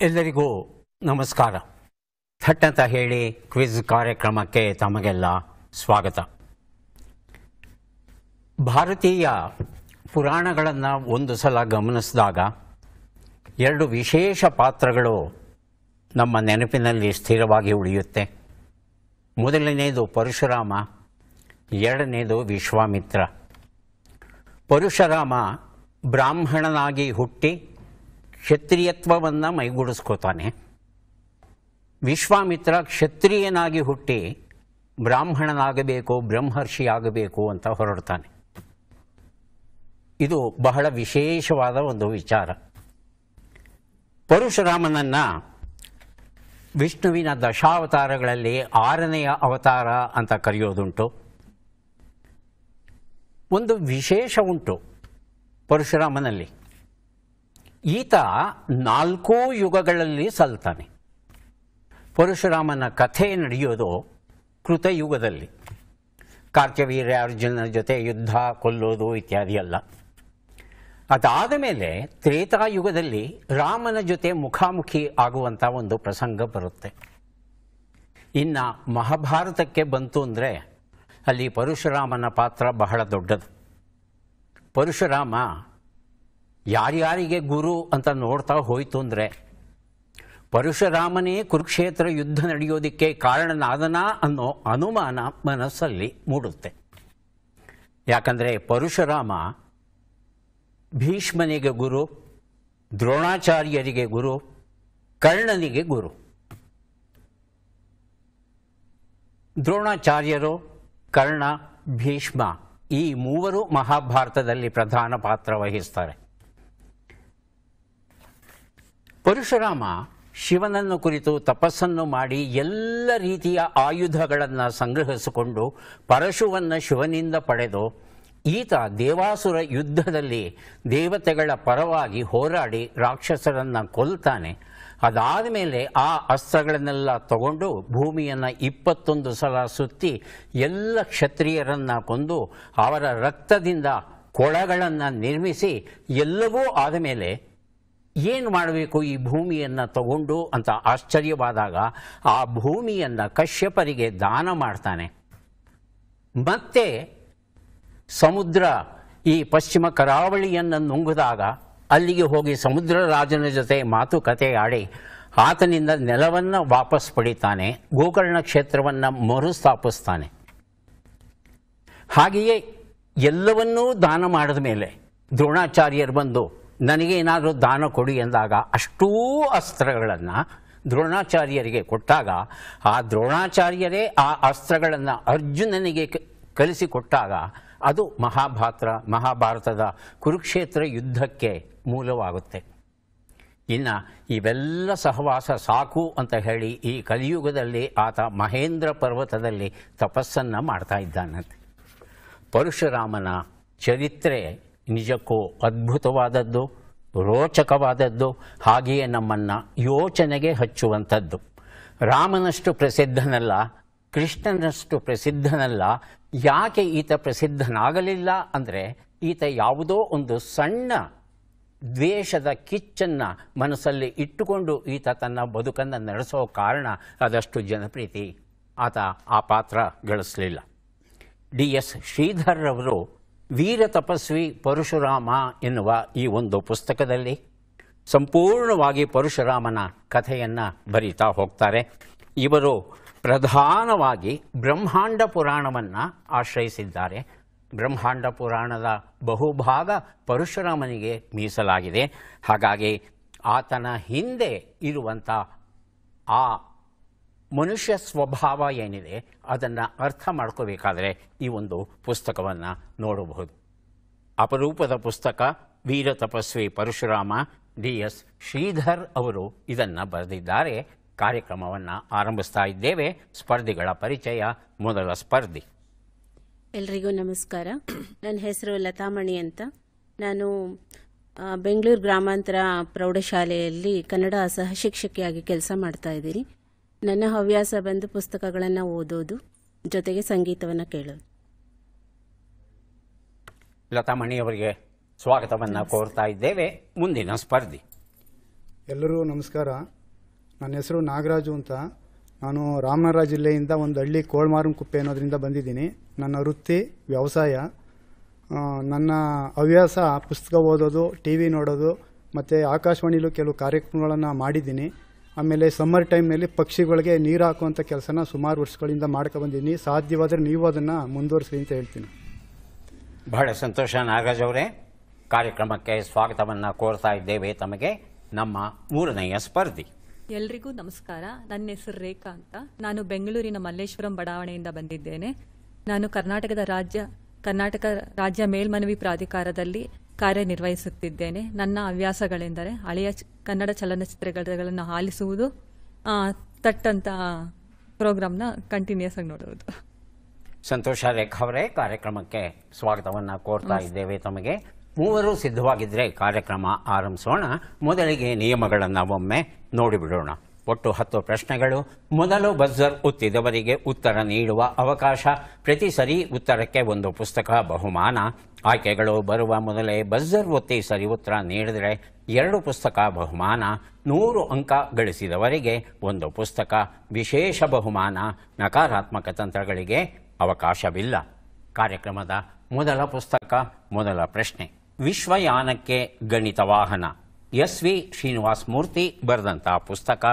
ಎಲ್ಲರಿಗೂ ನಮಸ್ಕಾರ. ಥಟ್ ಅಂತ ಹೇಳಿ ಕ್ವಿಜ್ ಕಾರ್ಯಕ್ರಮಕ್ಕೆ ತಮಗೆಲ್ಲ ಸ್ವಾಗತ. ಭಾರತೀಯ ಪುರಾಣಗಳನ್ನು ಒಂದು ಸಲ ಗಮನಿಸಿದಾಗ ಎರಡು ವಿಶೇಷ ಪಾತ್ರಗಳು ನಮ್ಮ ನೆನಪಿನಲ್ಲಿ ಸ್ಥಿರವಾಗಿ ಉಳಿಯುತ್ತೆ. ಮೊದಲನೆಯದು ಪರಶುರಾಮ, ಎರಡನೇದು ವಿಶ್ವಾಮಿತ್ರ. ಪರಶುರಾಮ ಬ್ರಾಹ್ಮಣನಾಗಿ ಹುಟ್ಟಿ ಕ್ಷತ್ರಿಯತ್ವವನ್ನು ಮೈಗೂಡಿಸ್ಕೋತಾನೆ. ವಿಶ್ವಾಮಿತ್ರ ಕ್ಷತ್ರಿಯನಾಗಿ ಹುಟ್ಟಿ ಬ್ರಾಹ್ಮಣನಾಗಬೇಕು, ಬ್ರಹ್ಮರ್ಷಿಯಾಗಬೇಕು ಅಂತ ಹೊರಡ್ತಾನೆ. ಇದು ಬಹಳ ವಿಶೇಷವಾದ ಒಂದು ವಿಚಾರ. ಪರಶುರಾಮನನ್ನು ವಿಷ್ಣುವಿನ ದಶಾವತಾರಗಳಲ್ಲಿ 6ನೆಯ ಅವತಾರ ಅಂತ ಕರೆಯೋದುಂಟು. ಒಂದು ವಿಶೇಷ ಉಂಟು ಪರಶುರಾಮನಲ್ಲಿ. ಈತ 4 ಯುಗಗಳಲ್ಲಿ ಸಲ್ತಾನೆ. ಪರಶುರಾಮನ ಕಥೆ ನಡೆಯೋದು ಕೃತಯುಗದಲ್ಲಿ. ಕಾರ್ತ್ಯವೀರ್ಯ ಅರ್ಜುನನ ಜೊತೆ ಯುದ್ಧ, ಕೊಲ್ಲೋದು ಇತ್ಯಾದಿ ಅಲ್ಲ. ಅದಾದ ಮೇಲೆ ತ್ರೇತಾಯುಗದಲ್ಲಿ ರಾಮನ ಜೊತೆ ಮುಖಾಮುಖಿ ಆಗುವಂಥ ಒಂದು ಪ್ರಸಂಗ ಬರುತ್ತೆ. ಇನ್ನು ಮಹಾಭಾರತಕ್ಕೆ ಬಂತು ಅಂದರೆ ಅಲ್ಲಿ ಪರಶುರಾಮನ ಪಾತ್ರ ಬಹಳ ದೊಡ್ಡದು. ಪರಶುರಾಮ ಯಾರ್ಯಾರಿಗೆ ಗುರು ಅಂತ ನೋಡ್ತಾ ಹೋಯಿತು ಅಂದರೆ ಪರಶುರಾಮನೇ ಕುರುಕ್ಷೇತ್ರ ಯುದ್ಧ ನಡೆಯೋದಕ್ಕೆ ಕಾರಣನಾದನ ಅನ್ನೋ ಅನುಮಾನ ಮನಸ್ಸಲ್ಲಿ ಮೂಡುತ್ತೆ. ಯಾಕಂದರೆ ಪರಶುರಾಮ ಭೀಷ್ಮನಿಗೆ ಗುರು, ದ್ರೋಣಾಚಾರ್ಯರಿಗೆ ಗುರು, ಕರ್ಣನಿಗೆ ಗುರು. ದ್ರೋಣಾಚಾರ್ಯರು, ಕರ್ಣ, ಭೀಷ್ಮ ಈ 3 ಮಹಾಭಾರತದಲ್ಲಿ ಪ್ರಧಾನ ಪಾತ್ರ ವಹಿಸ್ತಾರೆ. ಪರಶುರಾಮ ಶಿವನನ್ನು ಕುರಿತು ತಪಸ್ಸನ್ನು ಮಾಡಿ ಎಲ್ಲ ರೀತಿಯ ಆಯುಧಗಳನ್ನು ಸಂಗ್ರಹಿಸಿಕೊಂಡು ಪರಶುವನ್ನು ಶಿವನಿಂದ ಪಡೆದು ಈತ ದೇವಾಸುರ ಯುದ್ಧದಲ್ಲಿ ದೇವತೆಗಳ ಪರವಾಗಿ ಹೋರಾಡಿ ರಾಕ್ಷಸರನ್ನು ಕೊಲ್ತಾನೆ. ಅದಾದ ಮೇಲೆ ಆ ಅಸ್ತ್ರಗಳನ್ನೆಲ್ಲ ತಗೊಂಡು ಭೂಮಿಯನ್ನು 21 ಸಲ ಸುತ್ತಿ ಎಲ್ಲ ಕ್ಷತ್ರಿಯರನ್ನು ಕೊಂದು ಅವರ ರಕ್ತದಿಂದ ಕೊಳಗಳನ್ನು ನಿರ್ಮಿಸಿ ಎಲ್ಲವೂ ಆದ ಮೇಲೆ ಏನು ಮಾಡಬೇಕು ಈ ಭೂಮಿಯನ್ನು ತಗೊಂಡು ಅಂತ ಆಶ್ಚರ್ಯವಾದಾಗ ಆ ಭೂಮಿಯನ್ನು ಕಶ್ಯಪರಿಗೆ ದಾನ ಮಾಡ್ತಾನೆ. ಮತ್ತೆ ಸಮುದ್ರ ಈ ಪಶ್ಚಿಮ ಕರಾವಳಿಯನ್ನು ನುಂಗಿದಾಗ ಅಲ್ಲಿಗೆ ಹೋಗಿ ಸಮುದ್ರ ರಾಜನ ಜೊತೆ ಮಾತುಕತೆ ಆಡಿ ಆತನಿಂದ ನೆಲವನ್ನು ವಾಪಸ್ ಪಡಿತಾನೆ. ಗೋಕರ್ಣ ಕ್ಷೇತ್ರವನ್ನು ಮರುಸ್ಥಾಪಿಸ್ತಾನೆ. ಹಾಗೆಯೇ ಎಲ್ಲವನ್ನೂ ದಾನ ಮಾಡಿದ ಮೇಲೆ ದ್ರೋಣಾಚಾರ್ಯರು ಬಂದು ನನಗೆ ಏನಾದರೂ ದಾನ ಕೊಡಿ ಎಂದಾಗ ಅಷ್ಟೂ ಅಸ್ತ್ರಗಳನ್ನು ದ್ರೋಣಾಚಾರ್ಯರಿಗೆ ಕೊಟ್ಟಾಗ ಆ ದ್ರೋಣಾಚಾರ್ಯರೇ ಆ ಅಸ್ತ್ರಗಳನ್ನು ಅರ್ಜುನನಿಗೆ ಕಲಿಸಿಕೊಟ್ಟಾಗ ಅದು ಮಹಾಭಾರತದ ಕುರುಕ್ಷೇತ್ರ ಯುದ್ಧಕ್ಕೆ ಮೂಲವಾಗುತ್ತೆ. ಇನ್ನು ಇವೆಲ್ಲ ಸಹವಾಸ ಸಾಕು ಅಂತ ಹೇಳಿ ಈ ಕಲಿಯುಗದಲ್ಲಿ ಆತ ಮಹೇಂದ್ರ ಪರ್ವತದಲ್ಲಿ ತಪಸ್ಸನ್ನು ಮಾಡ್ತಾ ಇದ್ದಾನಂತೆ. ಪರಶುರಾಮನ ಚರಿತ್ರೆ ನಿಜಕ್ಕೂ ಅದ್ಭುತವಾದದ್ದು, ರೋಚಕವಾದದ್ದು, ಹಾಗೆಯೇ ನಮ್ಮನ್ನು ಯೋಚನೆಗೆ ಹಚ್ಚುವಂಥದ್ದು. ರಾಮನಷ್ಟು ಪ್ರಸಿದ್ಧನಲ್ಲ, ಕೃಷ್ಣನಷ್ಟು ಪ್ರಸಿದ್ಧನಲ್ಲ. ಯಾಕೆ ಈತ ಪ್ರಸಿದ್ಧನಾಗಲಿಲ್ಲ ಅಂದರೆ ಈತ ಯಾವುದೋ ಒಂದು ಸಣ್ಣ ದ್ವೇಷದ ಕಿಚ್ಚನ್ನು ಮನಸ್ಸಲ್ಲಿ ಇಟ್ಟುಕೊಂಡು ಈತ ತನ್ನ ಬದುಕನ್ನು ನಡೆಸೋ ಕಾರಣ ಅದಷ್ಟು ಜನಪ್ರೀತಿ ಆತ ಆ ಪಾತ್ರ ಗಳಿಸಲಿಲ್ಲ. DS ಶ್ರೀಧರ್ ಅವರು ವೀರ ತಪಸ್ವಿ ಪರಶುರಾಮ ಎನ್ನುವ ಈ ಒಂದು ಪುಸ್ತಕದಲ್ಲಿ ಸಂಪೂರ್ಣವಾಗಿ ಪರಶುರಾಮನ ಕಥೆಯನ್ನು ಬರೀತಾ ಹೋಗ್ತಾರೆ. ಇವರು ಪ್ರಧಾನವಾಗಿ ಬ್ರಹ್ಮಾಂಡ ಪುರಾಣವನ್ನು ಆಶ್ರಯಿಸಿದ್ದಾರೆ. ಬ್ರಹ್ಮಾಂಡ ಪುರಾಣದ ಬಹುಭಾಗ ಪರಶುರಾಮನಿಗೆ ಮೀಸಲಾಗಿದೆ. ಹಾಗಾಗಿ ಆತನ ಹಿಂದೆ ಇರುವಂಥ ಆ ಮನುಷ್ಯ ಸ್ವಭಾವ ಏನಿದೆ ಅದನ್ನು ಅರ್ಥ ಮಾಡ್ಕೋಬೇಕಾದ್ರೆ ಈ ಒಂದು ಪುಸ್ತಕವನ್ನು ನೋಡಬಹುದು. ಅಪರೂಪದ ಪುಸ್ತಕ ವೀರ ತಪಸ್ವಿ ಪರಶುರಾಮ. DS ಶ್ರೀಧರ್ ಅವರು ಇದನ್ನು ಬರೆದಿದ್ದಾರೆ. ಕಾರ್ಯಕ್ರಮವನ್ನು ಆರಂಭಿಸ್ತಾ ಇದ್ದೇವೆ. ಸ್ಪರ್ಧಿಗಳ ಪರಿಚಯ. ಮೊದಲ ಸ್ಪರ್ಧಿ. ಎಲ್ರಿಗೂ ನಮಸ್ಕಾರ. ನನ್ನ ಹೆಸರು ಲತಾಮಣಿ ಅಂತ. ನಾನು ಬೆಂಗಳೂರು ಗ್ರಾಮಾಂತರ ಪ್ರೌಢಶಾಲೆಯಲ್ಲಿ ಕನ್ನಡ ಸಹಶಿಕ್ಷಕಿಯಾಗಿ ಕೆಲಸ ಮಾಡ್ತಾ ಇದ್ದೀನಿ. ನನ್ನ ಹವ್ಯಾಸ ಬಂದು ಪುಸ್ತಕಗಳನ್ನು ಓದೋದು, ಜೊತೆಗೆ ಸಂಗೀತವನ್ನು ಕೇಳೋದು. ಲತಾಮಣಿಯವರಿಗೆ ಸ್ವಾಗತವನ್ನು ಕೋರ್ತಾ ಇದ್ದೇವೆ. ಮುಂದಿನ ಸ್ಪರ್ಧಿ. ಎಲ್ಲರೂ ನಮಸ್ಕಾರ. ನನ್ನ ಹೆಸರು ನಾಗರಾಜು ಅಂತ. ನಾನು ರಾಮನಗರ ಜಿಲ್ಲೆಯಿಂದ ಒಂದು ಹಳ್ಳಿ ಕೋಳ್ಮಾರಂಕುಪ್ಪೆ ಅನ್ನೋದ್ರಿಂದ ಬಂದಿದ್ದೀನಿ. ನನ್ನ ವೃತ್ತಿ ವ್ಯವಸಾಯ. ನನ್ನ ಹವ್ಯಾಸ ಪುಸ್ತಕ ಓದೋದು, ಟಿ ವಿ ನೋಡೋದು, ಮತ್ತು ಆಕಾಶವಾಣಿಲೂ ಕೆಲವು ಕಾರ್ಯಕ್ರಮಗಳನ್ನು ಮಾಡಿದ್ದೀನಿ. ಆಮೇಲೆ ಸಮ್ಮರ್ ಟೈಮ್ನಲ್ಲಿ ಪಕ್ಷಿಗಳಿಗೆ ನೀರು ಹಾಕುವಂಥ ಕೆಲಸನ ಸುಮಾರು ವರ್ಷಗಳಿಂದ ಮಾಡ್ಕೊಬಂದಿದ್ದೀನಿ. ಸಾಧ್ಯವಾದರೆ ನೀವು ಅದನ್ನು ಮುಂದುವರಿಸಿ ಅಂತ ಹೇಳ್ತೀನಿ. ಬಹಳ ಸಂತೋಷ ನಾಗರಾಜ್ ಅವರೇ. ಕಾರ್ಯಕ್ರಮಕ್ಕೆ ಸ್ವಾಗತವನ್ನು ಕೋರ್ತಾ ಇದ್ದೇವೆ ತಮಗೆ. ನಮ್ಮ ಮೂರನೆಯ ಸ್ಪರ್ಧಿ. ಎಲ್ರಿಗೂ ನಮಸ್ಕಾರ. ನನ್ನ ಹೆಸರು ರೇಖಾ ಅಂತ. ನಾನು ಬೆಂಗಳೂರಿನ ಮಲ್ಲೇಶ್ವರಂ ಬಡಾವಣೆಯಿಂದ ಬಂದಿದ್ದೇನೆ. ನಾನು ಕರ್ನಾಟಕ ರಾಜ್ಯ ಮೇಲ್ಮನವಿ ಪ್ರಾಧಿಕಾರದಲ್ಲಿ ಕಾರ್ಯನಿರ್ವಹಿಸುತ್ತಿದ್ದೇನೆ. ನನ್ನ ಹವ್ಯಾಸಗಳೆಂದರೆ ಹಳೆಯ ಕನ್ನಡ ಚಲನಚಿತ್ರಗಳನ್ನು ಆಲಿಸುವುದು, ತಟ್ಟಂತ ಪ್ರೋಗ್ರಾಮ್ನ ಕಂಟಿನ್ಯೂಸ್ ಆಗಿ ನೋಡುವುದು. ಸಂತೋಷ ರೇಖಾ ಅವರೇ, ಕಾರ್ಯಕ್ರಮಕ್ಕೆ ಸ್ವಾಗತವನ್ನು ಕೋರ್ತಾ ಇದ್ದೇವೆ ತಮಗೆ. ಮೂವರು ಸಿದ್ಧವಾಗಿದ್ದರೆ ಕಾರ್ಯಕ್ರಮ ಆರಂಭಿಸೋಣ. ಮೊದಲಿಗೆ ನಿಯಮಗಳನ್ನು ಒಮ್ಮೆ ನೋಡಿಬಿಡೋಣ. ಒಟ್ಟು 10 ಪ್ರಶ್ನೆಗಳು. ಮೊದಲು ಬಜರ್ ಒತ್ತಿದವರಿಗೆ ಉತ್ತರ ನೀಡುವ ಅವಕಾಶ. ಪ್ರತಿ ಸರಿ ಉತ್ತರಕ್ಕೆ ಒಂದು ಪುಸ್ತಕ ಬಹುಮಾನ. ಆಯ್ಕೆಗಳು ಬರುವ ಮೊದಲೇ ಬಜರ್ ಒತ್ತಿ ಸರಿ ಉತ್ತರ ನೀಡಿದರೆ 2 ಪುಸ್ತಕ ಬಹುಮಾನ. 100 ಅಂಕ ಗಳಿಸಿದವರಿಗೆ ಒಂದು ಪುಸ್ತಕ. ವಿಶೇಷ ಬಹುಮಾನ. ನಕಾರಾತ್ಮಕ ತಂತ್ರಗಳಿಗೆ ಅವಕಾಶವಿಲ್ಲ. ಕಾರ್ಯಕ್ರಮದ ಮೊದಲ ಪುಸ್ತಕ, ಮೊದಲ ಪ್ರಶ್ನೆ. ವಿಶ್ವಯಾನಕ್ಕೆ ಗಣಿತ ವಾಹನ. SV ಶ್ರೀನಿವಾಸ ಮೂರ್ತಿ ಬರೆದಂಥ ಪುಸ್ತಕ.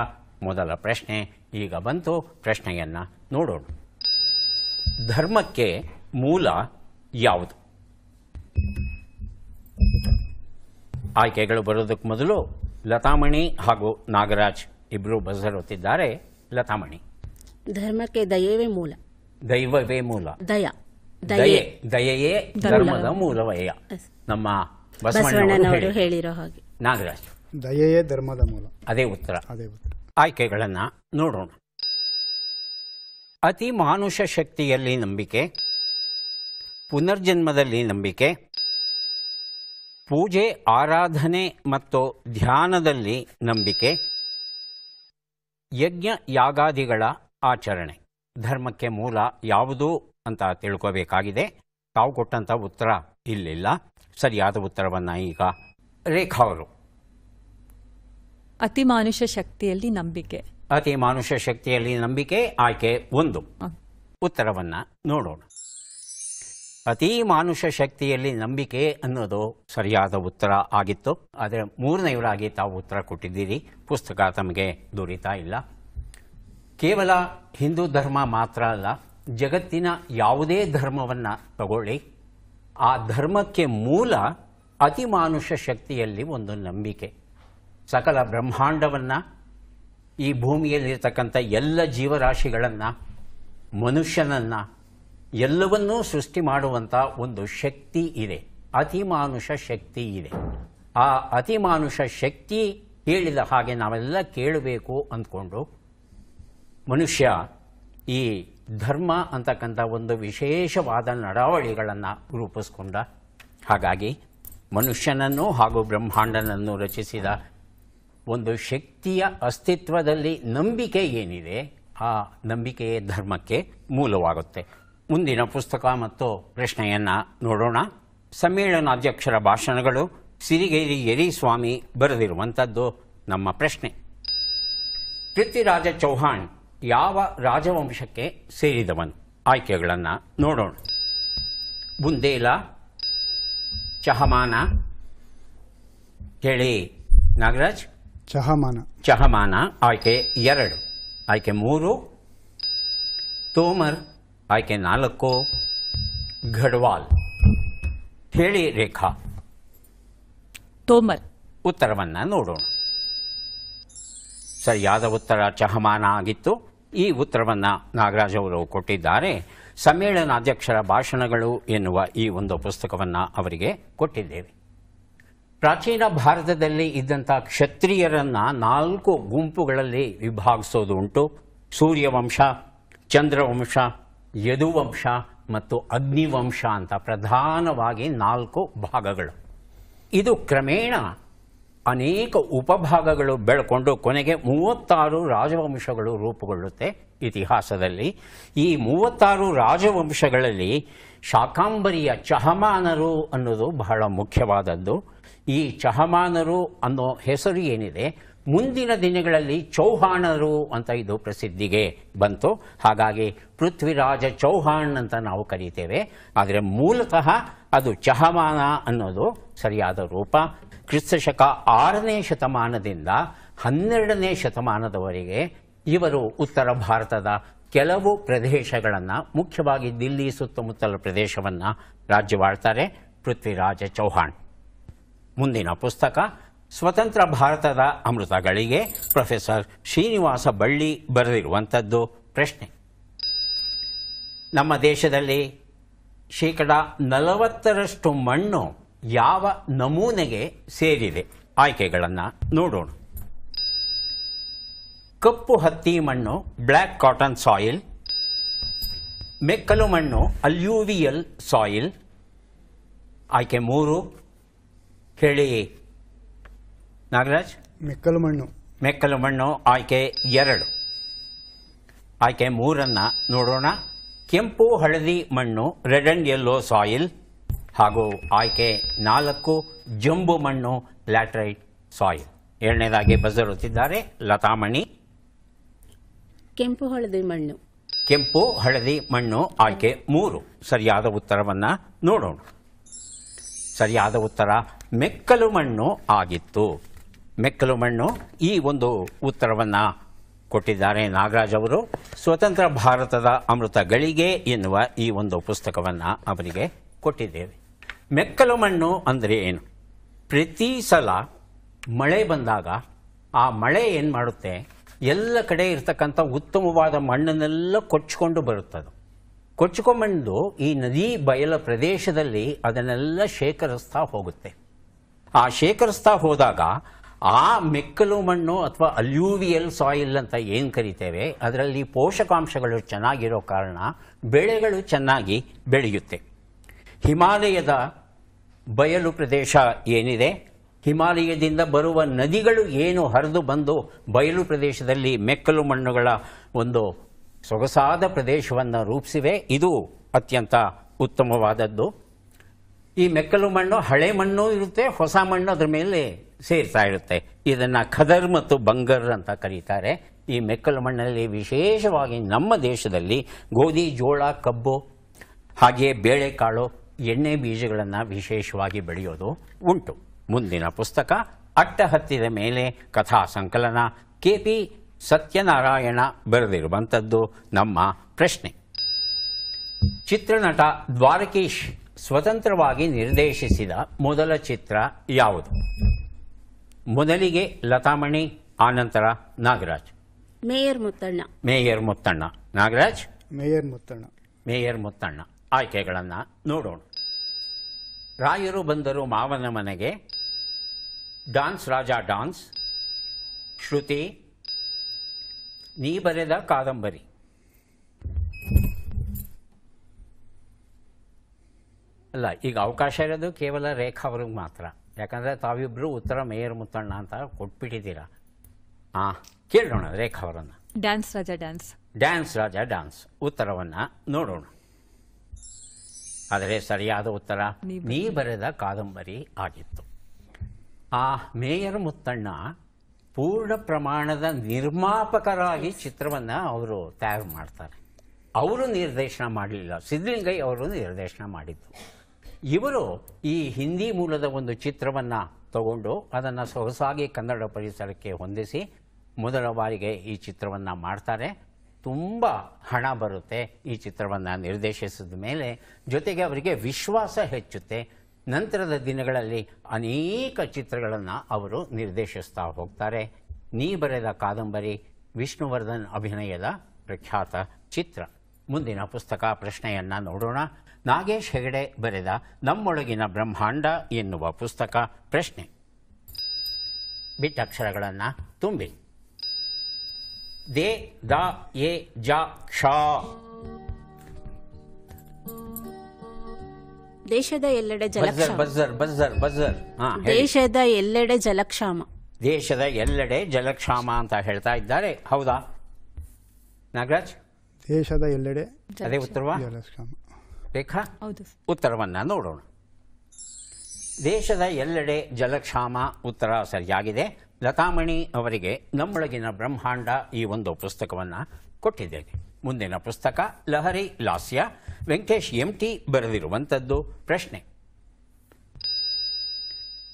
ಮೊದಲ ಪ್ರಶ್ನೆ ಈಗ ಬಂತು. ಪ್ರಶ್ನೆಯನ್ನು ನೋಡೋಣ. ಧರ್ಮಕ್ಕೆ ಮೂಲ ಯಾವುದು? ಆಯ್ಕೆಗಳು ಬರೋದಕ್ಕೆ ಮೊದಲು ಲತಾಮಣಿ ಹಾಗೂ ನಾಗರಾಜ್ ಇಬ್ಬರು ಬಜರ್ ಒತ್ತಿದ್ದಾರೆ. ಲತಾಮಣಿ. ಧರ್ಮಕ್ಕೆ ದಯವೇ ಮೂಲ. ದೈವವೇ ಮೂಲ. ದಯೆಯೇ ಧರ್ಮದ ಮೂಲವಯ್ಯ. ನಮ್ಮ ಬಸವಣ್ಣನವರು ಹೇಳಿರೋ ಹಾಗೆ. ನಾಗರಾಜ್. ದಯೆಯೇ ಧರ್ಮದ ಮೂಲ. ಅದೇ ಉತ್ತರ. ಆಯ್ಕೆಗಳನ್ನು ನೋಡೋಣ. ಅತಿ ಮಾನುಷ ಶಕ್ತಿಯಲ್ಲಿ ನಂಬಿಕೆ, ಪುನರ್ಜನ್ಮದಲ್ಲಿ ನಂಬಿಕೆ, ಪೂಜೆ ಆರಾಧನೆ ಮತ್ತು ಧ್ಯಾನದಲ್ಲಿ ನಂಬಿಕೆ, ಯಜ್ಞ ಯಾಗಾದಿಗಳ ಆಚರಣೆ. ಧರ್ಮಕ್ಕೆ ಮೂಲ ಯಾವುದು ಅಂತ ತಿಳ್ಕೋಬೇಕಾಗಿದೆ. ತಾವು ಕೊಟ್ಟಂಥ ಉತ್ತರ ಇಲ್ಲಿಲ್ಲ. ಸರಿಯಾದ ಉತ್ತರವನ್ನು ಈಗ ರೇಖಾ ಅವರು. ಅತಿ ಮಾನುಷ ಶಕ್ತಿಯಲ್ಲಿ ನಂಬಿಕೆ. ಅತಿ ಮಾನುಷ ಶಕ್ತಿಯಲ್ಲಿ ನಂಬಿಕೆ ಆಯ್ಕೆ 1. ಉತ್ತರವನ್ನು ನೋಡೋಣ. ಅತಿ ಮಾನುಷ ಶಕ್ತಿಯಲ್ಲಿ ನಂಬಿಕೆ ಅನ್ನೋದು ಸರಿಯಾದ ಉತ್ತರ ಆಗಿತ್ತು. ಆದರೆ 3ನೇವರಾಗಿ ತಾವು ಉತ್ತರ ಕೊಟ್ಟಿದ್ದೀರಿ. ಪುಸ್ತಕ ತಮಗೆ ದೊರೀತಾ ಇಲ್ಲ. ಕೇವಲ ಹಿಂದೂ ಧರ್ಮ ಮಾತ್ರ ಅಲ್ಲ, ಜಗತ್ತಿನ ಯಾವುದೇ ಧರ್ಮವನ್ನು ತಗೊಳ್ಳಿ, ಆ ಧರ್ಮಕ್ಕೆ ಮೂಲ ಅತಿಮಾನುಷ ಶಕ್ತಿಯಲ್ಲಿ ಒಂದು ನಂಬಿಕೆ. ಸಕಲ ಬ್ರಹ್ಮಾಂಡವನ್ನು, ಈ ಭೂಮಿಯಲ್ಲಿರ್ತಕ್ಕಂಥ ಎಲ್ಲ ಜೀವರಾಶಿಗಳನ್ನು, ಮನುಷ್ಯನನ್ನು, ಎಲ್ಲವನ್ನೂ ಸೃಷ್ಟಿ ಮಾಡುವಂಥ ಒಂದು ಶಕ್ತಿ ಇದೆ. ಅತಿಮಾನುಷ ಶಕ್ತಿ ಇದೆ. ಆ ಅತಿಮಾನುಷ ಶಕ್ತಿ ಹೇಳಿದ ಹಾಗೆ ನಾವೆಲ್ಲ ಕೇಳಬೇಕು ಅಂದ್ಕೊಂಡು ಮನುಷ್ಯ ಈ ಧರ್ಮ ಅಂತಕ್ಕಂಥ ಒಂದು ವಿಶೇಷವಾದ ನಡಾವಳಿಗಳನ್ನು ರೂಪಿಸ್ಕೊಂಡ. ಹಾಗಾಗಿ ಮನುಷ್ಯನನ್ನು ಹಾಗೂ ಬ್ರಹ್ಮಾಂಡನನ್ನು ರಚಿಸಿದ ಒಂದು ಶಕ್ತಿಯ ಅಸ್ತಿತ್ವದಲ್ಲಿ ನಂಬಿಕೆ ಏನಿದೆ, ಆ ನಂಬಿಕೆಯೇ ಧರ್ಮಕ್ಕೆ ಮೂಲವಾಗುತ್ತೆ. ಮುಂದಿನ ಪುಸ್ತಕ ಮತ್ತು ಪ್ರಶ್ನೆಯನ್ನು ನೋಡೋಣ. ಸಮ್ಮೇಳನಾಧ್ಯಕ್ಷರ ಭಾಷಣಗಳು. ಸಿರಿಗೇರಿ ಯರಿಸ್ವಾಮಿ ಬರೆದಿರುವಂಥದ್ದು ನಮ್ಮ ಪ್ರಶ್ನೆ. ಪೃಥ್ವಿರಾಜ ಚೌಹಾಣ್ ಯಾವ ರಾಜವಂಶಕ್ಕೆ ಸೇರಿದವನು? ಆಯ್ಕೆಗಳನ್ನು ನೋಡೋಣ. ಬುಂದೇಲ, ಚಹಮಾನ. ಹೇಳಿ ನಾಗರಾಜ್. ಚಹಮಾನ ಆಯ್ಕೆ 2. ಆಯ್ಕೆ 3 ತೋಮರ್. ಆಯ್ಕೆ 4 ಗಢವಾಲ್. ಹೇಳಿ ರೇಖಾ. ತೋಮರ್. ಉತ್ತರವನ್ನು ನೋಡೋಣ. ಸರಿಯಾದ ಉತ್ತರ ಚಹಮಾನ ಆಗಿತ್ತು. ಈ ಉತ್ತರವನ್ನು ನಾಗರಾಜ್ ಅವರು ಕೊಟ್ಟಿದ್ದಾರೆ. ಸಮ್ಮೇಳನಾಧ್ಯಕ್ಷರ ಭಾಷಣಗಳು ಎನ್ನುವ ಈ ಒಂದು ಪುಸ್ತಕವನ್ನು ಅವರಿಗೆ ಕೊಟ್ಟಿದ್ದೇವೆ. ಪ್ರಾಚೀನ ಭಾರತದಲ್ಲಿ ಇದ್ದಂಥ ಕ್ಷತ್ರಿಯರನ್ನು 4 ಗುಂಪುಗಳಲ್ಲಿ ವಿಭಾಗಿಸೋದು ಉಂಟು. ಸೂರ್ಯವಂಶ, ಚಂದ್ರವಂಶ, ಯದುವಂಶ ಮತ್ತು ಅಗ್ನಿವಂಶ ಅಂತ ಪ್ರಧಾನವಾಗಿ 4 ಭಾಗಗಳು. ಇದು ಕ್ರಮೇಣ ಅನೇಕ ಉಪಭಾಗಗಳು ಬೆಳ್ಕೊಂಡು ಕೊನೆಗೆ 36 ರಾಜವಂಶಗಳು ರೂಪುಗೊಳ್ಳುತ್ತೆ ಇತಿಹಾಸದಲ್ಲಿ. ಈ 36 ರಾಜವಂಶಗಳಲ್ಲಿ ಶಾಕಾಂಬರಿಯ ಚಹಮಾನರು ಅನ್ನೋದು ಬಹಳ ಮುಖ್ಯವಾದದ್ದು. ಈ ಚಹಮಾನರು ಅನ್ನೋ ಹೆಸರು ಏನಿದೆ, ಮುಂದಿನ ದಿನಗಳಲ್ಲಿ ಚೌಹಾಣರು ಅಂತ ಇದು ಪ್ರಸಿದ್ಧಿಗೆ ಬಂತು. ಹಾಗಾಗಿ ಪೃಥ್ವಿರಾಜ ಚೌಹಾಣ್ ಅಂತ ನಾವು ಕರೀತೇವೆ. ಆದರೆ ಮೂಲತಃ ಅದು ಚಹಮಾನ ಅನ್ನೋದು ಸರಿಯಾದ ರೂಪ. ಕ್ರಿಸ್ತಶಕ 6ನೇ ಶತಮಾನದಿಂದ 12ನೇ ಶತಮಾನದವರೆಗೆ ಇವರು ಉತ್ತರ ಭಾರತದ ಕೆಲವು ಪ್ರದೇಶಗಳನ್ನು, ಮುಖ್ಯವಾಗಿ ದಿಲ್ಲಿ ಸುತ್ತಮುತ್ತಲ ಪ್ರದೇಶವನ್ನು ರಾಜ್ಯವಾಳ್ತಾರೆ ಪೃಥ್ವಿರಾಜ ಚೌಹಾಣ್. ಮುಂದಿನ ಪುಸ್ತಕ ಸ್ವತಂತ್ರ ಭಾರತದ ಅಮೃತಗಳಿಗೆ ಪ್ರೊಫೆಸರ್ ಶ್ರೀನಿವಾಸ ಬಳ್ಳಿ ಬರೆದಿರುವಂಥದ್ದು. ಪ್ರಶ್ನೆ: ನಮ್ಮ ದೇಶದಲ್ಲಿ 40% ಮಣ್ಣು ಯಾವ ನಮೂನೆಗೆ ಸೇರಿದೆ? ಆಯ್ಕೆಗಳನ್ನು ನೋಡೋಣ. ಕಪ್ಪು ಹತ್ತಿ ಮಣ್ಣು ಬ್ಲ್ಯಾಕ್ ಕಾಟನ್ ಸಾಯಿಲ್, ಮೆಕ್ಕಲು ಮಣ್ಣು ಅಲ್ಯೂವಿಯಲ್ ಸಾಯಿಲ್. ಆಯ್ಕೆ 3 ಹೇಳಿ ನಾಗರಾಜ್. ಮೆಕ್ಕಲು ಮಣ್ಣು. ಮೆಕ್ಕಲು ಮಣ್ಣು ಆಯ್ಕೆ 2. ಆಯ್ಕೆ 3 ನೋಡೋಣ. ಕೆಂಪು ಹಳದಿ ಮಣ್ಣು ರೆಡ್ ಅಂಡ್ ಯೆಲ್ಲೋ ಸಾಯಿಲ್. ಹಾಗೂ ಆಯ್ಕೆ 4 ಜಂಬು ಮಣ್ಣು ಲ್ಯಾಟ್ರೈಟ್ ಸಾಯಿಲ್. 7ನೇದಾಗಿ ಬಸರುತ್ತಿದ್ದಾರೆ ಲತಾಮಣಿ. ಕೆಂಪು ಹಳದಿ ಮಣ್ಣು. ಕೆಂಪು ಹಳದಿ ಮಣ್ಣು ಆಯ್ಕೆ 3. ಸರಿಯಾದ ಉತ್ತರವನ್ನು ನೋಡೋಣ. ಸರಿಯಾದ ಉತ್ತರ ಮೆಕ್ಕಲು ಮಣ್ಣು ಆಗಿತ್ತು. ಮೆಕ್ಕಲು ಮಣ್ಣು ಈ ಒಂದು ಉತ್ತರವನ್ನು ಕೊಟ್ಟಿದ್ದಾರೆ ನಾಗರಾಜ್ ಅವರು. ಸ್ವತಂತ್ರ ಭಾರತದ ಅಮೃತಗಳಿಗೆ ಎನ್ನುವ ಈ ಒಂದು ಪುಸ್ತಕವನ್ನು ಅವರಿಗೆ ಕೊಟ್ಟಿದ್ದೇವೆ. ಮೆಕ್ಕಲು ಮಣ್ಣು ಅಂದರೆ ಏನು? ಪ್ರತಿ ಸಲ ಮಳೆ ಬಂದಾಗ ಆ ಮಳೆ ಏನು ಮಾಡುತ್ತೆ, ಎಲ್ಲ ಕಡೆ ಇರ್ತಕ್ಕಂಥ ಉತ್ತಮವಾದ ಮಣ್ಣನ್ನೆಲ್ಲ ಕೊಚ್ಚಿಕೊಂಡು ಬರುತ್ತದೆ. ಕೊಚ್ಚಿಕೊಂಡ್ಬಂದು ಈ ನದಿ ಬಯಲ ಪ್ರದೇಶದಲ್ಲಿ ಅದನ್ನೆಲ್ಲ ಶೇಖರಿಸ್ತಾ ಹೋಗುತ್ತೆ. ಆ ಶೇಖರಿಸ್ತಾ ಹೋದಾಗ ಆ ಮೆಕ್ಕಲು ಮಣ್ಣು ಅಥವಾ ಅಲ್ಯೂವಿಯಲ್ ಸಾಯಿಲ್ ಅಂತ ಏನು ಕರಿತೇವೆ, ಅದರಲ್ಲಿ ಪೋಷಕಾಂಶಗಳು ಚೆನ್ನಾಗಿರೋ ಕಾರಣ ಬೆಳೆಗಳು ಚೆನ್ನಾಗಿ ಬೆಳೆಯುತ್ತೆ. ಹಿಮಾಲಯದ ಬಯಲು ಪ್ರದೇಶ ಏನಿದೆ, ಹಿಮಾಲಯದಿಂದ ಬರುವ ನದಿಗಳು ಏನು ಹರಿದು ಬಂದು ಬಯಲು ಪ್ರದೇಶದಲ್ಲಿ ಮೆಕ್ಕಲು ಮಣ್ಣುಗಳ ಒಂದು ಸೊಗಸಾದ ಪ್ರದೇಶವನ್ನು ರೂಪಿಸಿವೆ. ಇದು ಅತ್ಯಂತ ಉತ್ತಮವಾದದ್ದು. ಈ ಮೆಕ್ಕಲು ಮಣ್ಣು ಹಳೆ ಮಣ್ಣು ಇರುತ್ತೆ, ಹೊಸ ಮಣ್ಣು ಅದರ ಮೇಲೆ ಸೇರ್ತಾ ಇರುತ್ತೆ. ಇದನ್ನು ಖದರ್ ಮತ್ತು ಬಂಗರ್ ಅಂತ ಕರೀತಾರೆ. ಈ ಮೆಕ್ಕಲು ಮಣ್ಣಲ್ಲಿ ವಿಶೇಷವಾಗಿ ನಮ್ಮ ದೇಶದಲ್ಲಿ ಗೋಧಿ, ಜೋಳ, ಕಬ್ಬು, ಹಾಗೆಯೇ ಬೇಳೆಕಾಳು, ಎಣ್ಣೆ ಬೀಜಗಳನ್ನು ವಿಶೇಷವಾಗಿ ಬೆಳೆಯೋದು ಉಂಟು. ಮುಂದಿನ ಪುಸ್ತಕ ಅಟ್ಟ ಹತ್ತಿದ ಮೇಲೆ ಕಥಾ ಸಂಕಲನ. KP ಸತ್ಯನಾರಾಯಣ ಬರೆದಿರುವಂಥದ್ದು. ನಮ್ಮ ಪ್ರಶ್ನೆ: ಚಿತ್ರನಟ ದ್ವಾರಕೀಶ್ ಸ್ವತಂತ್ರವಾಗಿ ನಿರ್ದೇಶಿಸಿದ ಮೊದಲ ಚಿತ್ರ ಯಾವುದು? ಮೊದಲಿಗೆ ಲತಾಮಣಿ, ಆನಂತರ Nagaraj. Mayor Muttanna. Mayor Muttanna. Nagaraj. Mayor Muttanna. Mayor Muttanna. ಆಯ್ಕೆಗಳನ್ನು ನೋಡೋಣ. ರಾಯರು ಬಂದರು ಮಾವನ ಮನೆಗೆ, ಡಾನ್ಸ್ ರಾಜ ಡಾನ್ಸ್, ಶ್ರುತಿ, ನೀ ಬರೆದ ಕಾದಂಬರಿ. ಅಲ್ಲ, ಈಗ ಅವಕಾಶ ಇರೋದು ಕೇವಲ ರೇಖಾ ಅವ್ರಿಗೆ ಮಾತ್ರ. ಯಾಕಂದರೆ ತಾವಿಬ್ಬರು ಉತ್ತರ ಮೇಯರ್ ಮುತ್ತಣ್ಣ ಅಂತ ಕೊಟ್ಬಿಟ್ಟಿದ್ದೀರಾ. ಕೇಳೋಣ ರೇಖಾ ಅವರನ್ನು. ಡ್ಯಾನ್ಸ್ ರಾಜ ಡ್ಯಾನ್ಸ್. ಡ್ಯಾನ್ಸ್ ರಾಜ ಡ್ಯಾನ್ಸ್ ಉತ್ತರವನ್ನು ನೋಡೋಣ. ಆದರೆ ಸರಿಯಾದ ಉತ್ತರ ನೀ ಬರೆದ ಕಾದಂಬರಿ ಆಗಿತ್ತು. ಆ ಮೇಯರ್ ಮುತ್ತಣ್ಣ ಪೂರ್ಣ ಪ್ರಮಾಣದ ನಿರ್ಮಾಪಕರಾಗಿ ಚಿತ್ರವನ್ನು ಅವರು ತಯಾರು ಮಾಡ್ತಾರೆ. ಅವರು ನಿರ್ದೇಶನ ಮಾಡಲಿಲ್ಲ, ಸಿದ್ಧಲಿಂಗಯ್ಯ ಅವರು ನಿರ್ದೇಶನ ಮಾಡಿದ್ದು. ಇವರು ಈ ಹಿಂದಿ ಮೂಲದ ಒಂದು ಚಿತ್ರವನ್ನು ತಗೊಂಡು ಅದನ್ನು ಸೊಗಸಾಗಿ ಕನ್ನಡ ಪರಿಸರಕ್ಕೆ ಹೊಂದಿಸಿ ಮೊದಲ ಬಾರಿಗೆ ಈ ಚಿತ್ರವನ್ನು ಮಾಡ್ತಾರೆ. ತುಂಬ ಹಣ ಬರುತ್ತೆ ಈ ಚಿತ್ರವನ್ನು ನಿರ್ದೇಶಿಸಿದ ಮೇಲೆ. ಜೊತೆಗೆ ಅವರಿಗೆ ವಿಶ್ವಾಸ ಹೆಚ್ಚುತ್ತೆ. ನಂತರದ ದಿನಗಳಲ್ಲಿ ಅನೇಕ ಚಿತ್ರಗಳನ್ನು ಅವರು ನಿರ್ದೇಶಿಸ್ತಾ ಹೋಗ್ತಾರೆ. ನೀ ಬರೆದ ಕಾದಂಬರಿ ವಿಷ್ಣುವರ್ಧನ್ ಅಭಿನಯದ ಪ್ರಖ್ಯಾತ ಚಿತ್ರ. ಮುಂದಿನ ಪುಸ್ತಕ ಪ್ರಶ್ನೆಯನ್ನು ನೋಡೋಣ. ನಾಗೇಶ್ ಹೆಗಡೆ ಬರೆದ ನಮ್ಮೊಳಗಿನ ಬ್ರಹ್ಮಾಂಡ ಎನ್ನುವ ಪುಸ್ತಕ. ಪ್ರಶ್ನೆ: ಬಿಟ್ಟಕ್ಷರಗಳನ್ನು ತುಂಬಿ. ದೇ, ದ, ಎ, ಜ, ಕ್ಷ. ದೇಶದ ಎಲ್ಲೆಡೆ ಜಲಕ್ಷಾಮ. Buzzer buzzer buzzer. ದೇಶದ ಎಲ್ಲೆಡೆ ಜಲಕ್ಷಾಮ. ದೇಶದ ಎಲ್ಲೆಡೆ ಜಲಕ್ಷಾಮ ಅಂತ ಹೇಳ್ತಾ ಇದ್ದಾರೆ. ಹೌದಾ ನಾಗರಾಜ್? ದೇಶದ ಎಲ್ಲೆಡೆ ಅದೇ ಉತ್ತರವಾ ಜಲಕ್ಷಾಮ. ರೇಖಾ? ಹೌದು. ಉತ್ತರವನ್ನು ನೋಡೋಣ. ದೇಶದ ಎಲ್ಲೆಡೆ ಜಲಕ್ಷಾಮ ಉತ್ತರ ಸರಿಯಾಗಿದೆ. ಲತಾಮಣಿ ಅವರಿಗೆ ನಮ್ಮೊಳಗಿನ ಬ್ರಹ್ಮಾಂಡ ಈ ಒಂದು ಪುಸ್ತಕವನ್ನು ಕೊಟ್ಟಿದ್ದೇನೆ. ಮುಂದಿನ ಪುಸ್ತಕ ಲಹರಿ ಲಾಸ್ಯ, ವೆಂಕಟೇಶ್ MT ಬರೆದಿರುವಂಥದ್ದು. ಪ್ರಶ್ನೆ: